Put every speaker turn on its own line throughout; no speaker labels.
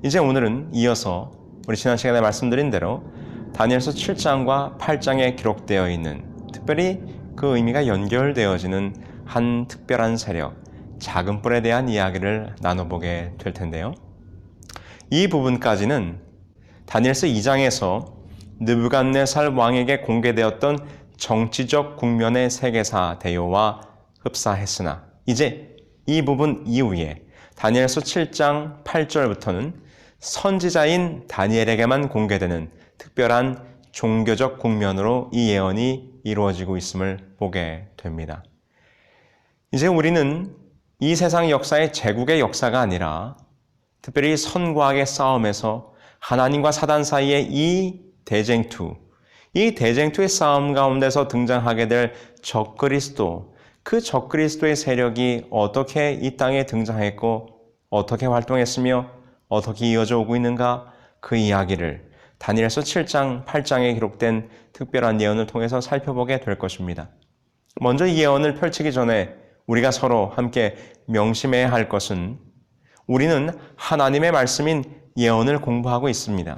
이제 오늘은 이어서 우리 지난 시간에 말씀드린 대로 다니엘서 7장과 8장에 기록되어 있는, 특별히 그 의미가 연결되어지는 한 특별한 세력, 작은 뿔에 대한 이야기를 나눠보게 될 텐데요. 이 부분까지는 다니엘서 2장에서 느부갓네살 왕에게 공개되었던 정치적 국면의 세계사 대요와 흡사했으나, 이제 이 부분 이후에 다니엘서 7장 8절부터는 선지자인 다니엘에게만 공개되는 특별한 종교적 국면으로 이 예언이 이루어지고 있음을 보게 됩니다. 이제 우리는 이 세상 역사의 제국의 역사가 아니라 특별히 선과 악의 싸움에서 하나님과 사단 사이의 이 대쟁투의 싸움 가운데서 등장하게 될 적그리스도, 그 적그리스도의 세력이 어떻게 이 땅에 등장했고 어떻게 활동했으며 어떻게 이어져 오고 있는가, 그 이야기를 다니엘서 7장, 8장에 기록된 특별한 예언을 통해서 살펴보게 될 것입니다. 먼저 이 예언을 펼치기 전에 우리가 서로 함께 명심해야 할 것은, 우리는 하나님의 말씀인 예언을 공부하고 있습니다.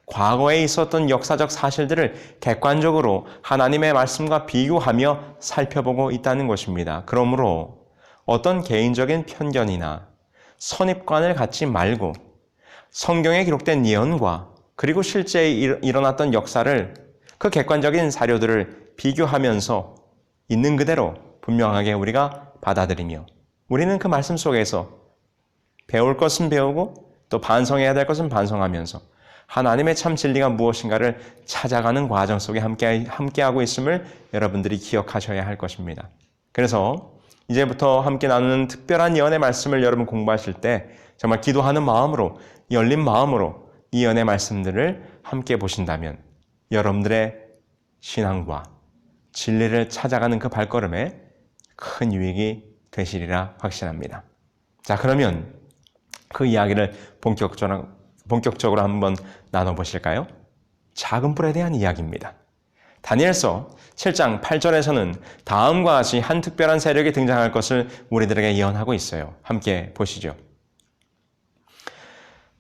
과거에 있었던 역사적 사실들을 객관적으로 하나님의 말씀과 비교하며 살펴보고 있다는 것입니다. 그러므로 어떤 개인적인 편견이나 선입관을 갖지 말고 성경에 기록된 예언과 그리고 실제 일어났던 역사를, 그 객관적인 사료들을 비교하면서 있는 그대로 분명하게 우리가 받아들이며, 우리는 그 말씀 속에서 배울 것은 배우고 또 반성해야 될 것은 반성하면서 하나님의 참 진리가 무엇인가를 찾아가는 과정 속에 함께하고 있음을 여러분들이 기억하셔야 할 것입니다. 그래서 이제부터 함께 나누는 특별한 예언의 말씀을 여러분 공부하실 때 정말 기도하는 마음으로, 열린 마음으로 이 예언의 말씀들을 함께 보신다면 여러분들의 신앙과 진리를 찾아가는 그 발걸음에 큰 유익이 되시리라 확신합니다. 자, 그러면 그 이야기를 본격적으로 한번 나눠보실까요? 작은 뿔에 대한 이야기입니다. 다니엘서 7장 8절에서는 다음과 같이 한 특별한 세력이 등장할 것을 우리들에게 예언하고 있어요. 함께 보시죠.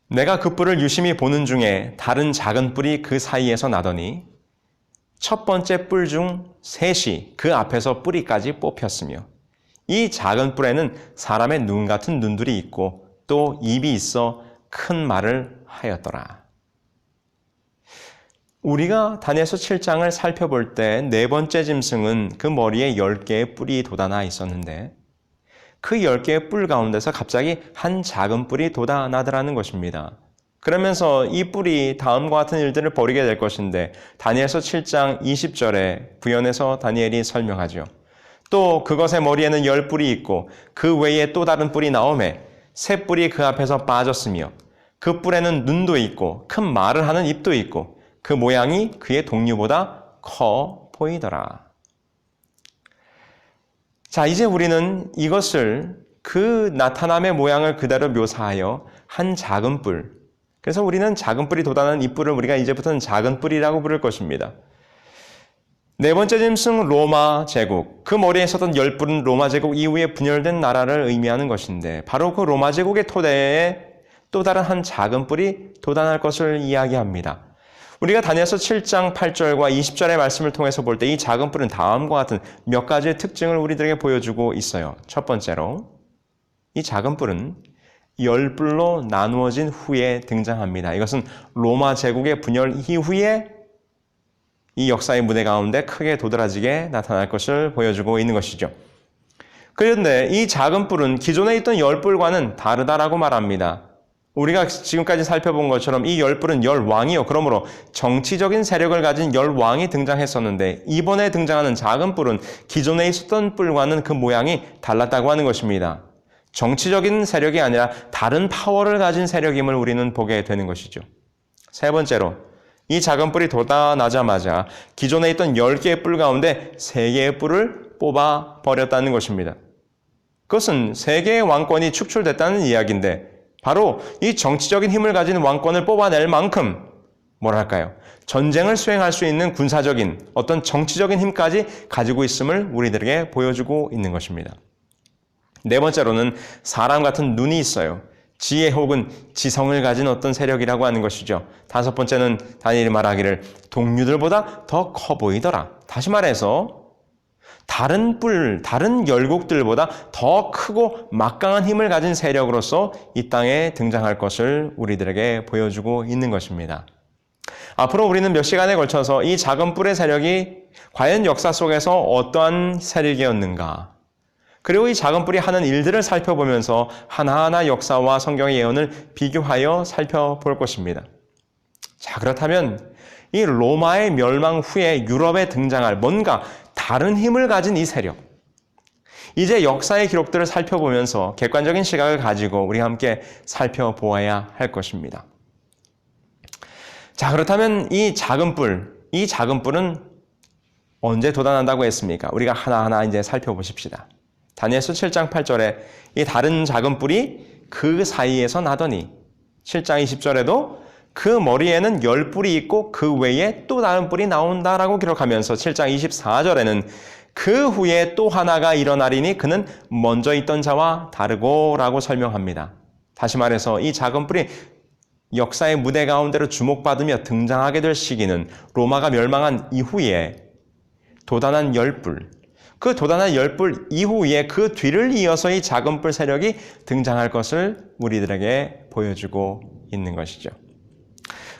내가 그 뿔을 유심히 보는 중에 다른 작은 뿔이 그 사이에서 나더니 첫 번째 뿔 중 셋이 그 앞에서 뿌리까지 뽑혔으며, 이 작은 뿔에는 사람의 눈 같은 눈들이 있고 또 입이 있어 큰 말을 하였더라. 우리가 다니엘서 7장을 살펴볼 때 네 번째 짐승은 그 머리에 10개의 뿔이 돋아나 있었는데, 그 10개의 뿔 가운데서 갑자기 한 작은 뿔이 돋아나더라는 것입니다. 그러면서 이 뿔이 다음과 같은 일들을 벌이게 될 것인데, 다니엘서 7장 20절에 구현해서 다니엘이 설명하죠. 또 그것의 머리에는 10뿔이 있고 그 외에 또 다른 뿔이 나오매 새 뿔이 그 앞에서 빠졌으며, 그 뿔에는 눈도 있고 큰 말을 하는 입도 있고 그 모양이 그의 동류보다 커 보이더라. 자, 이제 우리는 이것을, 그 나타남의 모양을 그대로 묘사하여 한 작은 뿔, 그래서 우리는 작은 뿔이 돋아나는 이 뿔을 우리가 이제부터는 작은 뿔이라고 부를 것입니다. 네 번째 짐승 로마 제국, 그 머리에 있었던 10뿔은 로마 제국 이후에 분열된 나라를 의미하는 것인데, 바로 그 로마 제국의 토대에 또 다른 한 작은 뿔이 돋아날 것을 이야기합니다. 우리가 다니엘서 7장 8절과 20절의 말씀을 통해서 볼 때 이 작은 뿔은 다음과 같은 몇 가지의 특징을 우리들에게 보여주고 있어요. 첫 번째로, 이 작은 뿔은 10뿔로 나누어진 후에 등장합니다. 이것은 로마 제국의 분열 이후에 이 역사의 무대 가운데 크게 도드라지게 나타날 것을 보여주고 있는 것이죠. 그런데 이 작은 뿔은 기존에 있던 10뿔과는 다르다라고 말합니다. 우리가 지금까지 살펴본 것처럼 이 10뿔은 10왕이요. 그러므로 정치적인 세력을 가진 10왕이 등장했었는데, 이번에 등장하는 작은 뿔은 기존에 있었던 뿔과는 그 모양이 달랐다고 하는 것입니다. 정치적인 세력이 아니라 다른 파워를 가진 세력임을 우리는 보게 되는 것이죠. 세 번째로, 이 작은 뿔이 돋아나자마자 기존에 있던 10개의 뿔 가운데 3개의 뿔을 뽑아 버렸다는 것입니다. 그것은 3개의 왕권이 축출됐다는 이야기인데, 바로 이 정치적인 힘을 가진 왕권을 뽑아낼 만큼 뭐랄까요? 전쟁을 수행할 수 있는 군사적인 어떤 정치적인 힘까지 가지고 있음을 우리들에게 보여주고 있는 것입니다. 네 번째로는 사람 같은 눈이 있어요. 지혜 혹은 지성을 가진 어떤 세력이라고 하는 것이죠. 다섯 번째는 다니엘이 말하기를 동류들보다 더 커 보이더라. 다시 말해서 다른 열국들보다 더 크고 막강한 힘을 가진 세력으로서 이 땅에 등장할 것을 우리들에게 보여주고 있는 것입니다. 앞으로 우리는 몇 시간에 걸쳐서 이 작은 뿔의 세력이 과연 역사 속에서 어떠한 세력이었는가, 그리고 이 작은 뿔이 하는 일들을 살펴보면서 하나하나 역사와 성경의 예언을 비교하여 살펴볼 것입니다. 자, 그렇다면 이 로마의 멸망 후에 유럽에 등장할 뭔가 다른 힘을 가진 이 세력, 이제 역사의 기록들을 살펴보면서 객관적인 시각을 가지고 우리 함께 살펴보아야 할 것입니다. 자, 그렇다면 이 작은 뿔은 언제 돋아난다고 했습니까? 우리가 하나하나 이제 살펴보십시다. 다니엘서 7장 8절에 이 다른 작은 뿔이 그 사이에서 나더니, 7장 20절에도 그 머리에는 10뿔이 있고 그 외에 또 다른 뿔이 나온다라고 기록하면서 7장 24절에는 그 후에 또 하나가 일어나리니 그는 먼저 있던 자와 다르고라고 설명합니다. 다시 말해서 이 작은 뿔이 역사의 무대 가운데로 주목받으며 등장하게 될 시기는 로마가 멸망한 이후에 도단한 10뿔, 그 도단한 10뿔 이후에 그 뒤를 이어서 이 작은 뿔 세력이 등장할 것을 우리들에게 보여주고 있는 것이죠.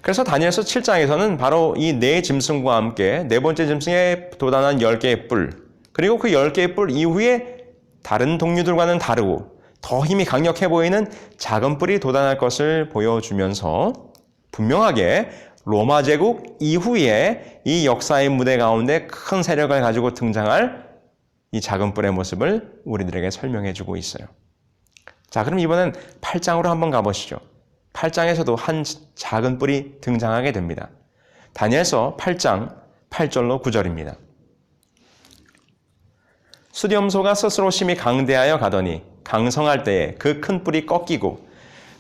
그래서 다니엘서 7장에서는 바로 이 네 짐승과 함께 네 번째 짐승에 도단한 10개의 뿔, 그리고 그 10개의 뿔 이후에 다른 동류들과는 다르고 더 힘이 강력해 보이는 작은 뿔이 도단할 것을 보여주면서 분명하게 로마 제국 이후에 이 역사의 무대 가운데 큰 세력을 가지고 등장할 이 작은 뿔의 모습을 우리들에게 설명해 주고 있어요. 자, 그럼 이번엔 8장으로 한번 가보시죠. 8장에서도 한 작은 뿔이 등장하게 됩니다. 다니엘서 8장 8절로 9절입니다. 수렴소가 스스로 심히 강대하여 가더니 강성할 때에 그 큰 뿔이 꺾이고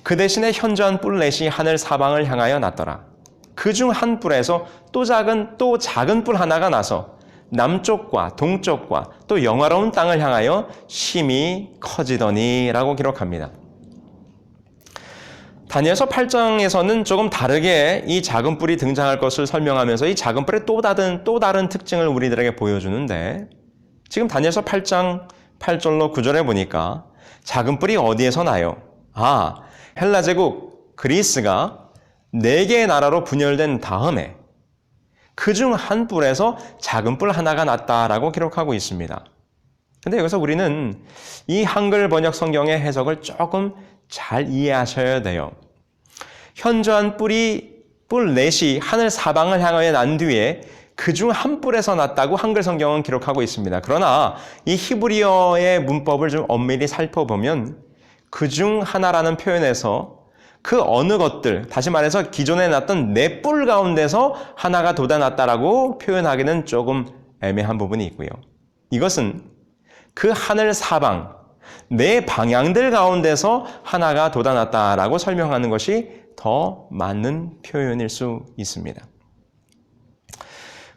그 대신에 현저한 뿔 넷이 하늘 사방을 향하여 났더라. 그 중 한 뿔에서 또 작은 뿔 하나가 나서 남쪽과 동쪽과 또 영화로운 땅을 향하여 심히 커지더니 라고 기록합니다. 다니엘서 8장에서는 조금 다르게 이 작은 뿔이 등장할 것을 설명하면서 이 작은 뿔의 또 다른 특징을 우리들에게 보여주는데, 지금 다니엘서 8장 8절로 9절에 보니까 작은 뿔이 어디에서 나요? 헬라 제국 그리스가 4개의 나라로 분열된 다음에 그중 한 뿔에서 작은 뿔 하나가 났다라고 기록하고 있습니다. 근데 여기서 우리는 이 한글 번역 성경의 해석을 조금 잘 이해하셔야 돼요. 현저한 뿔 넷이 하늘 사방을 향하여 난 뒤에 그중 한 뿔에서 났다고 한글 성경은 기록하고 있습니다. 그러나 이 히브리어의 문법을 좀 엄밀히 살펴보면 그중 하나라는 표현에서 그 어느 것들, 다시 말해서 기존에 났던 4뿔 가운데서 하나가 돋아났다라고 표현하기는 조금 애매한 부분이 있고요. 이것은 그 하늘 사방, 4방향들 가운데서 하나가 돋아났다라고 설명하는 것이 더 맞는 표현일 수 있습니다.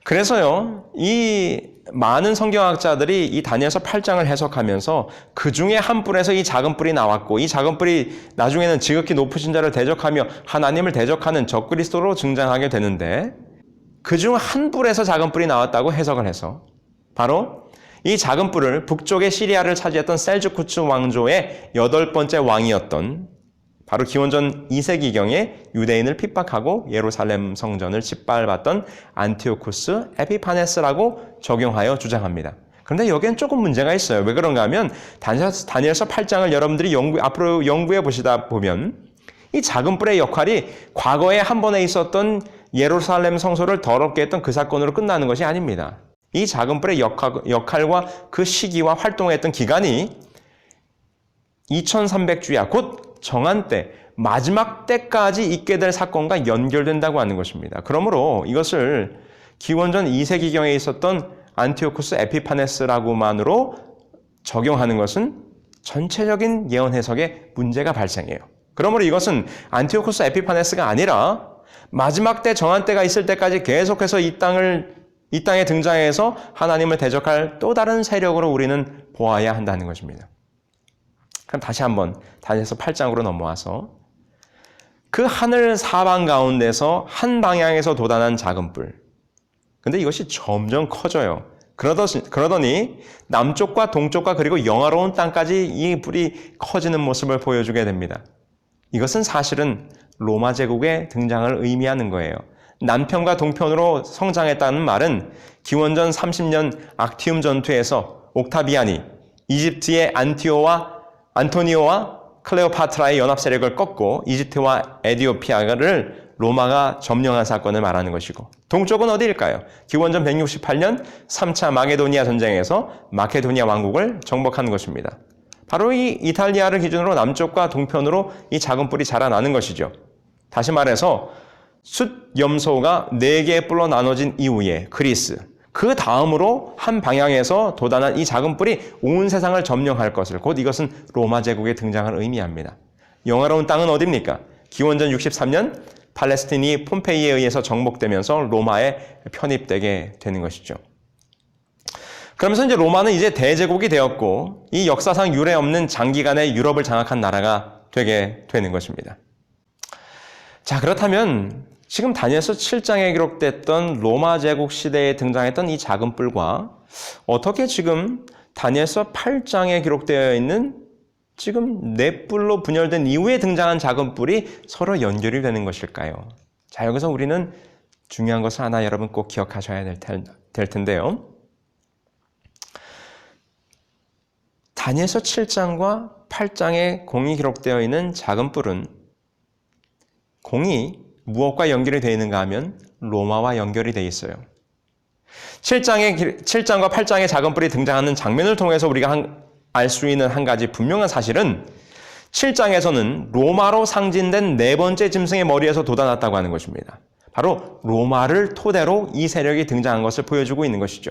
그래서요, 이 많은 성경학자들이 이 다니엘서 8장을 해석하면서 그 중에 한 뿔에서 이 작은 뿔이 나왔고, 이 작은 뿔이 나중에는 지극히 높으신 자를 대적하며 하나님을 대적하는 적그리스도로 등장하게 되는데, 그 중 한 뿔에서 작은 뿔이 나왔다고 해석을 해서 바로 이 작은 뿔을 북쪽의 시리아를 차지했던 셀주쿠츠 왕조의 8번째 왕이었던 바로 기원전 2세기경에 유대인을 핍박하고 예루살렘 성전을 짓밟았던 안티오쿠스 에피파네스라고 적용하여 주장합니다. 그런데 여기엔 조금 문제가 있어요. 왜 그런가 하면 다니엘서 8장을 여러분들이 앞으로 연구해 보시다 보면 이 작은 뿔의 역할이 과거에 한 번에 있었던 예루살렘 성소를 더럽게 했던 그 사건으로 끝나는 것이 아닙니다. 이 작은 뿔의 역할과 그 시기와 활동했던 기간이 2300주야, 곧 정한 때, 마지막 때까지 있게 될 사건과 연결된다고 하는 것입니다. 그러므로 이것을 기원전 2세기경에 있었던 안티오쿠스 에피파네스라고만으로 적용하는 것은 전체적인 예언 해석에 문제가 발생해요. 그러므로 이것은 안티오쿠스 에피파네스가 아니라 마지막 때 정한 때가 있을 때까지 계속해서 이 땅에 등장해서 하나님을 대적할 또 다른 세력으로 우리는 보아야 한다는 것입니다. 그럼 다시 한번 다니엘서 8장으로 넘어와서 그 하늘 사방 가운데서 한 방향에서 돋아난 작은 뿔. 근데 이것이 점점 커져요. 그러더니 남쪽과 동쪽과 그리고 영화로운 땅까지 이 뿔이 커지는 모습을 보여주게 됩니다. 이것은 사실은 로마 제국의 등장을 의미하는 거예요. 남편과 동편으로 성장했다는 말은 기원전 30년 악티움 전투에서 옥타비안이 이집트의 안토니오와 클레오파트라의 연합 세력을 꺾고 이집트와 에디오피아를 로마가 점령한 사건을 말하는 것이고, 동쪽은 어디일까요? 기원전 168년 3차 마게도니아 전쟁에서 마케도니아 왕국을 정복한 것입니다. 바로 이 이탈리아를 기준으로 남쪽과 동편으로 이 작은 뿔이 자라나는 것이죠. 다시 말해서 숫염소가 4개의 뿔로 나눠진 이후에 그리스, 그 다음으로 한 방향에서 돋아난 이 작은 뿔이 온 세상을 점령할 것을, 곧 이것은 로마 제국의 등장을 의미합니다. 영화로운 땅은 어디입니까? 기원전 63년 팔레스틴이 폼페이에 의해서 정복되면서 로마에 편입되게 되는 것이죠. 그러면서 이제 로마는 이제 대제국이 되었고, 이 역사상 유례 없는 장기간의 유럽을 장악한 나라가 되게 되는 것입니다. 자, 그렇다면 지금 다니엘서 7장에 기록됐던 로마 제국 시대에 등장했던 이 작은 뿔과 어떻게 지금 다니엘서 8장에 기록되어 있는 지금 네 뿔로 분열된 이후에 등장한 작은 뿔이 서로 연결이 되는 것일까요? 자, 여기서 우리는 중요한 것을 하나 여러분 꼭 기억하셔야 될 텐데요. 다니엘서 7장과 8장에 공이 기록되어 있는 작은 뿔은 공이 무엇과 연결이 되어 있는가 하면 로마와 연결이 되어 있어요. 7장과 8장의 작은 뿔이 등장하는 장면을 통해서 우리가 알 수 있는 한 가지 분명한 사실은 7장에서는 로마로 상징된 네 번째 짐승의 머리에서 돋아났다고 하는 것입니다. 바로 로마를 토대로 이 세력이 등장한 것을 보여주고 있는 것이죠.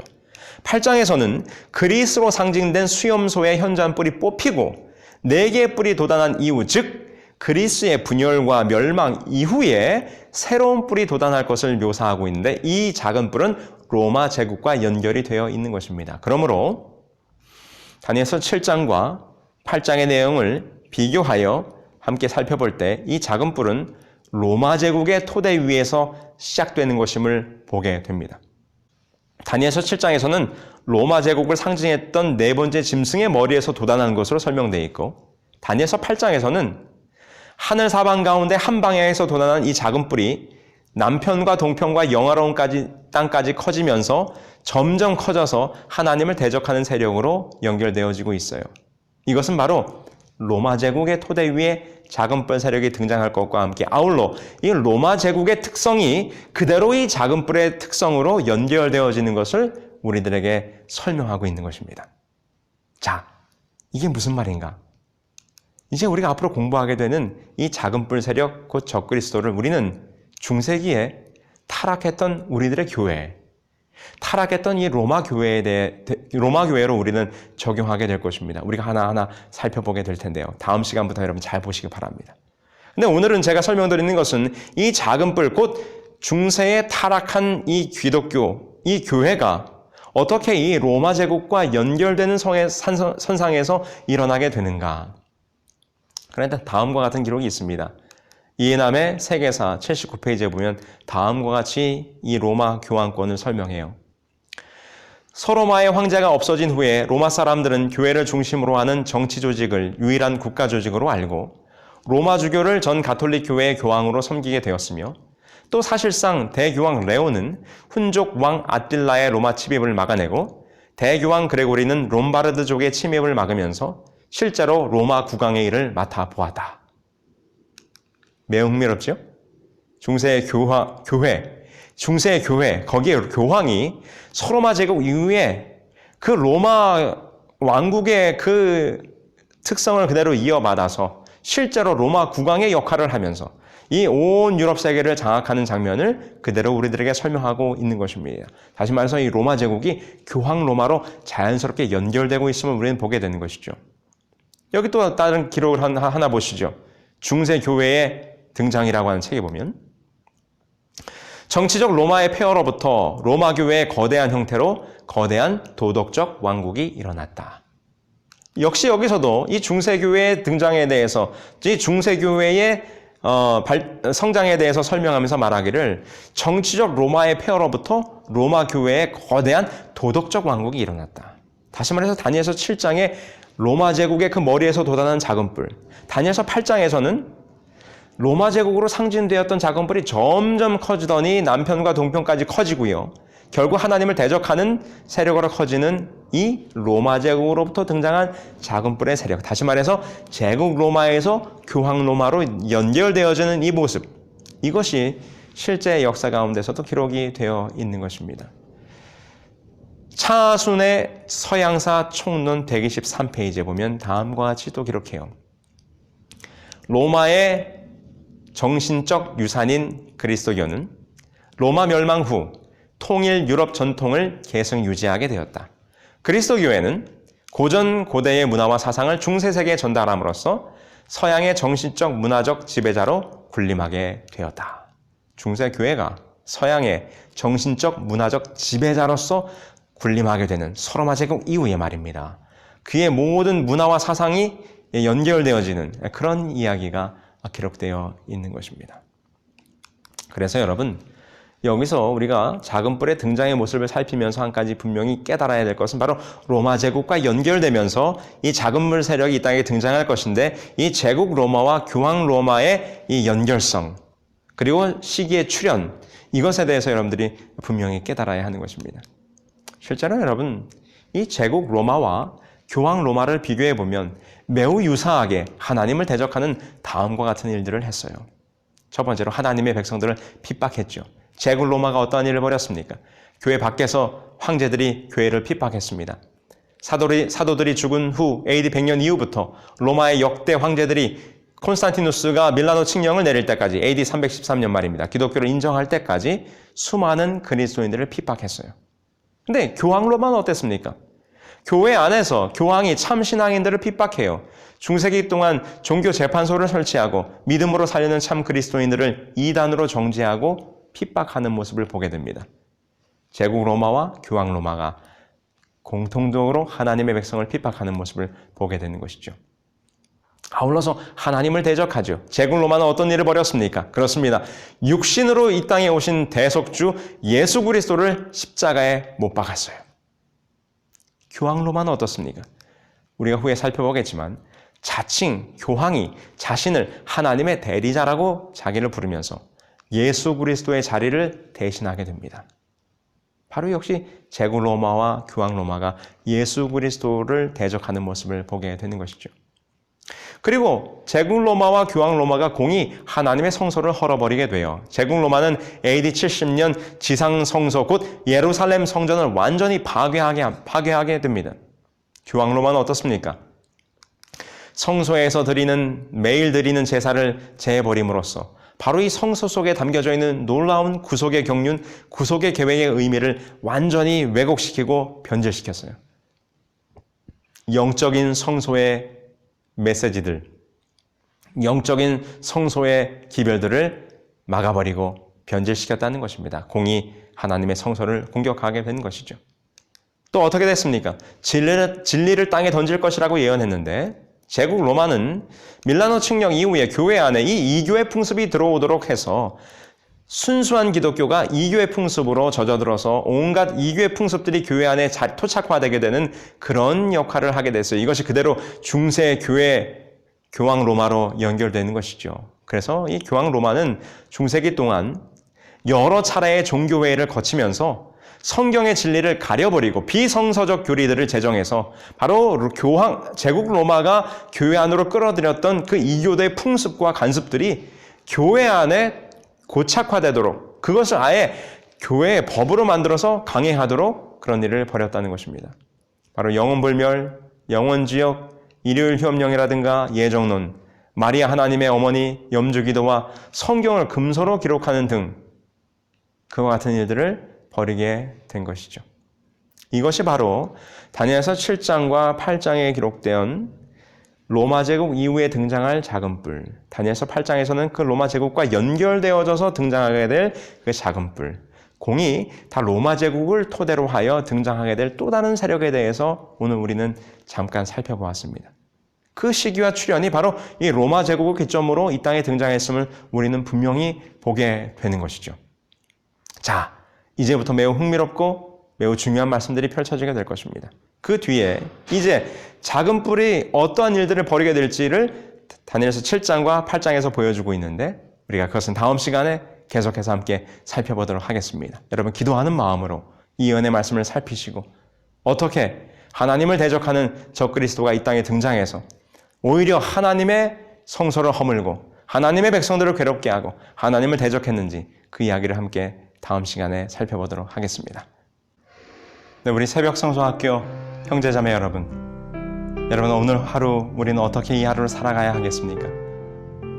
8장에서는 그리스로 상징된 수염소의 현저한 뿔이 뽑히고 4개의 뿔이 돋아난 이후, 즉 그리스의 분열과 멸망 이후에 새로운 뿔이 돋아날 것을 묘사하고 있는데, 이 작은 뿔은 로마 제국과 연결이 되어 있는 것입니다. 그러므로 다니엘서 7장과 8장의 내용을 비교하여 함께 살펴볼 때 이 작은 뿔은 로마 제국의 토대 위에서 시작되는 것임을 보게 됩니다. 다니엘서 7장에서는 로마 제국을 상징했던 네 번째 짐승의 머리에서 돋아나는 것으로 설명되어 있고, 다니엘서 8장에서는 하늘 사방 가운데 한 방향에서 돋아난 이 작은 뿔이 남편과 동편과 영화로운 땅까지 커지면서 점점 커져서 하나님을 대적하는 세력으로 연결되어지고 있어요. 이것은 바로 로마 제국의 토대 위에 작은 뿔 세력이 등장할 것과 함께 아울러 이 로마 제국의 특성이 그대로 이 작은 뿔의 특성으로 연결되어지는 것을 우리들에게 설명하고 있는 것입니다. 자, 이게 무슨 말인가? 이제 우리가 앞으로 공부하게 되는 이 작은 뿔 세력, 곧 적그리스도를 우리는 중세기에 타락했던 우리들의 교회, 타락했던 이 로마 교회로 우리는 적용하게 될 것입니다. 우리가 하나하나 살펴보게 될 텐데요. 다음 시간부터 여러분 잘 보시기 바랍니다. 근데 오늘은 제가 설명드리는 것은 이 작은 뿔, 곧 중세에 타락한 이 기독교, 이 교회가 어떻게 이 로마 제국과 연결되는 선상에서 일어나게 되는가. 그런데 다음과 같은 기록이 있습니다. 이해남의 세계사 79페이지에 보면 다음과 같이 이 로마 교황권을 설명해요. 서로마의 황제가 없어진 후에 로마 사람들은 교회를 중심으로 하는 정치 조직을 유일한 국가 조직으로 알고 로마 주교를 전 가톨릭 교회의 교황으로 섬기게 되었으며, 또 사실상 대교황 레오는 훈족 왕 아틸라의 로마 침입을 막아내고 대교황 그레고리는 롬바르드족의 침입을 막으면서 실제로 로마 국왕의 일을 맡아보았다. 매우 흥미롭죠? 중세의 교회, 거기에 교황이 서로마 제국 이후에 그 로마 왕국의 그 특성을 그대로 이어받아서 실제로 로마 국왕의 역할을 하면서 이 온 유럽 세계를 장악하는 장면을 그대로 우리들에게 설명하고 있는 것입니다. 다시 말해서 이 로마 제국이 교황 로마로 자연스럽게 연결되고 있음을 우리는 보게 되는 것이죠. 여기 또 다른 기록을 하나 보시죠. 중세 교회의 등장이라고 하는 책에 보면 정치적 로마의 폐허로부터 로마 교회의 거대한 형태로 거대한 도덕적 왕국이 일어났다. 역시 여기서도 이 중세교회의 등장에 대해서, 이 중세교회의 성장에 대해서 설명하면서 말하기를 정치적 로마의 폐허로부터 로마 교회의 거대한 도덕적 왕국이 일어났다. 다시 말해서 다니엘서 7장에 로마 제국의 그 머리에서 돋아난 작은 뿔, 다니엘서 8장에서는 로마 제국으로 상징되었던 작은 뿔이 점점 커지더니 남편과 동편까지 커지고요. 결국 하나님을 대적하는 세력으로 커지는 이 로마 제국으로부터 등장한 작은 뿔의 세력, 다시 말해서 제국 로마에서 교황 로마로 연결되어지는 이 모습, 이것이 실제 역사 가운데서도 기록이 되어 있는 것입니다. 차순의 서양사 총론 123페이지에 보면 다음과 같이 또 기록해요. 로마의 정신적 유산인 그리스도교는 로마 멸망 후 통일 유럽 전통을 계속 유지하게 되었다. 그리스도교회는 고전 고대의 문화와 사상을 중세세계에 전달함으로써 서양의 정신적 문화적 지배자로 군림하게 되었다. 중세교회가 서양의 정신적 문화적 지배자로서 군림하게 되는 서로마 제국 이후의 말입니다. 그의 모든 문화와 사상이 연결되어지는 그런 이야기가 기록되어 있는 것입니다. 그래서 여러분, 여기서 우리가 작은 뿔의 등장의 모습을 살피면서 한 가지 분명히 깨달아야 될 것은 바로 로마 제국과 연결되면서 이 작은 뿔 세력이 이 땅에 등장할 것인데, 이 제국 로마와 교황 로마의 이 연결성, 그리고 시기의 출현, 이것에 대해서 여러분들이 분명히 깨달아야 하는 것입니다. 실제로 여러분, 이 제국 로마와 교황 로마를 비교해 보면 매우 유사하게 하나님을 대적하는 다음과 같은 일들을 했어요. 첫 번째로 하나님의 백성들을 핍박했죠. 제국 로마가 어떠한 일을 벌였습니까? 교회 밖에서 황제들이 교회를 핍박했습니다. 사도들이 죽은 후 AD 100년 이후부터 로마의 역대 황제들이 콘스탄티누스가 밀라노 칙령을 내릴 때까지 AD 313년 말입니다. 기독교를 인정할 때까지 수많은 그리스도인들을 핍박했어요. 근데 교황 로마는 어땠습니까? 교회 안에서 교황이 참 신앙인들을 핍박해요. 중세기 동안 종교 재판소를 설치하고 믿음으로 살려는 참 그리스도인들을 이단으로 정죄하고 핍박하는 모습을 보게 됩니다. 제국 로마와 교황 로마가 공통적으로 하나님의 백성을 핍박하는 모습을 보게 되는 것이죠. 아울러서 하나님을 대적하죠. 제국 로마는 어떤 일을 벌였습니까? 그렇습니다. 육신으로 이 땅에 오신 대속주 예수 그리스도를 십자가에 못 박았어요. 교황 로마는 어떻습니까? 우리가 후에 살펴보겠지만 자칭 교황이 자신을 하나님의 대리자라고 자기를 부르면서 예수 그리스도의 자리를 대신하게 됩니다. 바로 역시 제국 로마와 교황 로마가 예수 그리스도를 대적하는 모습을 보게 되는 것이죠. 그리고 제국 로마와 교황 로마가 공히 하나님의 성소를 헐어버리게 돼요. 제국 로마는 AD 70년 지상 성소 곧 예루살렘 성전을 완전히 파괴하게 됩니다. 교황 로마는 어떻습니까? 성소에서 매일 드리는 제사를 제해버림으로써 바로 이 성소 속에 담겨져 있는 놀라운 구속의 경륜, 구속의 계획의 의미를 완전히 왜곡시키고 변질시켰어요. 영적인 성소의 메시지들, 영적인 성소의 기별들을 막아버리고 변질시켰다는 것입니다. 공이 하나님의 성소를 공격하게 된 것이죠. 또 어떻게 됐습니까? 진리를 땅에 던질 것이라고 예언했는데 제국 로마는 밀라노 칙령 이후에 교회 안에 이 이교의 풍습이 들어오도록 해서 순수한 기독교가 이교의 풍습으로 젖어들어서 온갖 이교의 풍습들이 교회 안에 토착화되게 되는 그런 역할을 하게 됐어요. 이것이 그대로 중세 교황 로마로 연결되는 것이죠. 그래서 이 교황 로마는 중세기 동안 여러 차례의 종교회의를 거치면서 성경의 진리를 가려버리고 비성서적 교리들을 제정해서 바로 제국 로마가 교회 안으로 끌어들였던 그 이교도의 풍습과 간습들이 교회 안에 고착화되도록, 그것을 아예 교회의 법으로 만들어서 강행하도록 그런 일을 벌였다는 것입니다. 바로 영혼불멸, 영혼지역, 일요일 휴업령이라든가 예정론, 마리아 하나님의 어머니, 염주기도와 성경을 금서로 기록하는 등 그와 같은 일들을 벌이게 된 것이죠. 이것이 바로 다니엘서 7장과 8장에 기록된 로마 제국 이후에 등장할 작은 뿔, 다니엘서 8장에서는 그 로마 제국과 연결되어져서 등장하게 될 그 작은 뿔, 공이 다 로마 제국을 토대로 하여 등장하게 될 또 다른 세력에 대해서 오늘 우리는 잠깐 살펴보았습니다. 그 시기와 출현이 바로 이 로마 제국을 기점으로 이 땅에 등장했음을 우리는 분명히 보게 되는 것이죠. 자, 이제부터 매우 흥미롭고 매우 중요한 말씀들이 펼쳐지게 될 것입니다. 그 뒤에 이제 작은 뿔이 어떠한 일들을 벌이게 될지를 다니엘서 7장과 8장에서 보여주고 있는데 우리가 그것은 다음 시간에 계속해서 함께 살펴보도록 하겠습니다. 여러분 기도하는 마음으로 이 예언의 말씀을 살피시고 어떻게 하나님을 대적하는 적그리스도가 이 땅에 등장해서 오히려 하나님의 성소를 허물고 하나님의 백성들을 괴롭게 하고 하나님을 대적했는지 그 이야기를 함께 다음 시간에 살펴보도록 하겠습니다. 네, 우리 새벽 성소학교 형제자매 여러분, 오늘 하루 우리는 어떻게 이 하루를 살아가야 하겠습니까?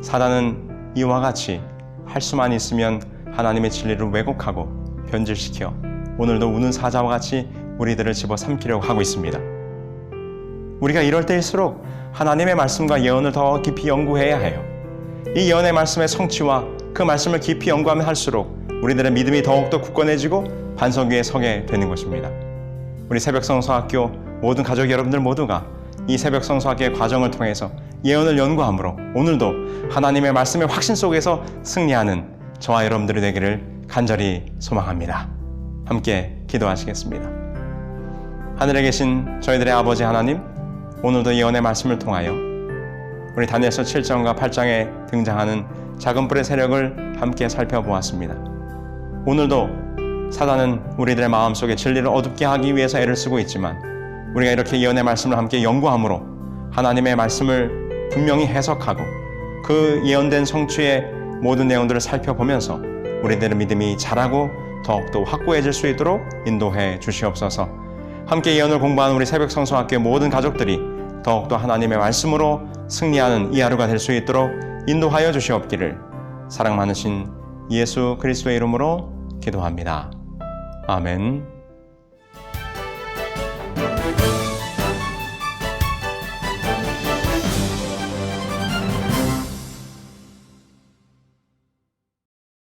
사단은 이와 같이 할 수만 있으면 하나님의 진리를 왜곡하고 변질시켜 오늘도 우는 사자와 같이 우리들을 집어삼키려고 하고 있습니다. 우리가 이럴 때일수록 하나님의 말씀과 예언을 더 깊이 연구해야 해요. 이 예언의 말씀의 성취와 그 말씀을 깊이 연구하면 할수록 우리들의 믿음이 더욱더 굳건해지고 반석 위에 서게 되는 것입니다. 우리 새벽성서학교 모든 가족 여러분들 모두가 이 새벽성서학교의 과정을 통해서 예언을 연구함으로 오늘도 하나님의 말씀의 확신 속에서 승리하는 저와 여러분들이 되기를 간절히 소망합니다. 함께 기도하시겠습니다. 하늘에 계신 저희들의 아버지 하나님, 오늘도 예언의 말씀을 통하여 우리 다니엘서 7장과 8장에 등장하는 작은 뿔의 세력을 함께 살펴보았습니다. 오늘도 사단은 우리들의 마음속에 진리를 어둡게 하기 위해서 애를 쓰고 있지만 우리가 이렇게 예언의 말씀을 함께 연구함으로 하나님의 말씀을 분명히 해석하고 그 예언된 성취의 모든 내용들을 살펴보면서 우리들의 믿음이 자라고 더욱더 확고해질 수 있도록 인도해 주시옵소서. 함께 예언을 공부하는 우리 새벽성서학교의 모든 가족들이 더욱더 하나님의 말씀으로 승리하는 이 하루가 될 수 있도록 인도하여 주시옵기를 사랑 많으신 예수 그리스도의 이름으로 기도합니다. 아멘.